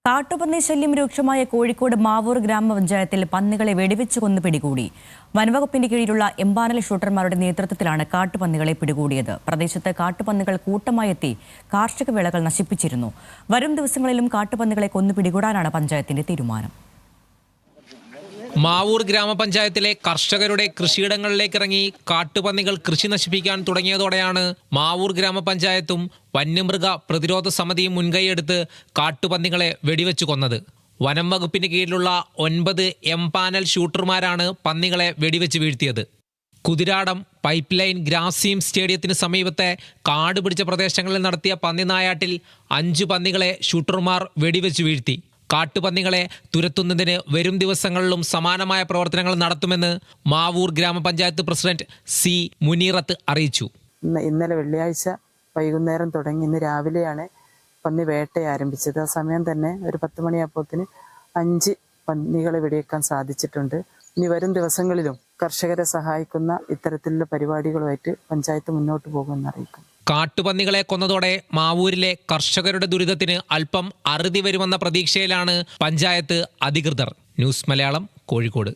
കാട്ടുപന്നി ശല്യം രൂക്ഷമായ കോഴിക്കോട് മാവൂർ ഗ്രാമപഞ്ചായത്തിൽ പന്നികളെ വെടിവെച്ച് കൊന്നു പിടികൂടി. വനംവകുപ്പിന്റെ കീഴിലുള്ള എംപാനൽ ഷൂട്ടർമാരുടെ നേതൃത്വത്തിലാണ് കാട്ടുപന്നികളെ പിടികൂടിയത്. പ്രദേശത്ത് കാട്ടുപന്നികൾ കൂട്ടമായി എത്തി കാർഷിക വിളകൾ നശിപ്പിച്ചിരുന്നു. വരും ദിവസങ്ങളിലും കാട്ടുപന്നികളെ കൊന്നു പിടികൂടാനാണ് പഞ്ചായത്തിന്റെ തീരുമാനം. മാവൂർ ഗ്രാമപഞ്ചായത്തിലെ കർഷകരുടെ കൃഷിയിടങ്ങളിലേക്കിറങ്ങി കാട്ടുപന്നികൾ കൃഷി നശിപ്പിക്കാൻ തുടങ്ങിയതോടെയാണ് മാവൂർ ഗ്രാമപഞ്ചായത്തും വന്യമൃഗ പ്രതിരോധ സമിതിയും മുൻകൈയെടുത്ത് കാട്ടുപന്നികളെ വെടിവെച്ചു കൊന്നത്. വനം വകുപ്പിന് കീഴിലുള്ള 9 എംപാനൽ ഷൂട്ടർമാരാണ് പന്നികളെ വെടിവെച്ച് വീഴ്ത്തിയത്. കുതിരാടം, പൈപ്പ് ലൈൻ, ഗ്രാസീം സ്റ്റേഡിയത്തിന് സമീപത്തെ കാട് പിടിച്ച പ്രദേശങ്ങളിൽ നടത്തിയ പന്നിനായാട്ടിൽ 5 പന്നികളെ ഷൂട്ടർമാർ വെടിവെച്ച് വീഴ്ത്തി. കാട്ടുപന്നികളെ തുരത്തുന്നതിന് വരും ദിവസങ്ങളിലും സമാനമായ പ്രവർത്തനങ്ങൾ നടത്തുമെന്ന് മാവൂർ ഗ്രാമപഞ്ചായത്ത് പ്രസിഡന്റ് സി മുനീറത്ത് അറിയിച്ചു. ഇന്നലെ വെള്ളിയാഴ്ച വൈകുന്നേരം തുടങ്ങി ഇന്ന് രാവിലെയാണ് പന്നി വേട്ട ആരംഭിച്ചത്. ആ സമയം തന്നെ ഒരു 10 മണിയാകുമ്പോഴത്തിന് 5 പന്നികളെ വെടിവെക്കാൻ സാധിച്ചിട്ടുണ്ട്. ഇനി വരും ദിവസങ്ങളിലും കർഷകരെ സഹായിക്കുന്ന ഇത്തരത്തിലുള്ള പരിപാടികളുമായിട്ട് പഞ്ചായത്ത് മുന്നോട്ട് പോകുമെന്ന് അറിയിക്കും. കാട്ടുപന്നികളെ കൊന്നതോടെ മാവൂരിലെ കർഷകരുടെ ദുരിതത്തിന് അല്പം അറുതി വരുമെന്ന പ്രതീക്ഷയിലാണ് പഞ്ചായത്ത് അധികൃതർ. ന്യൂസ് മലയാളം, കോഴിക്കോട്.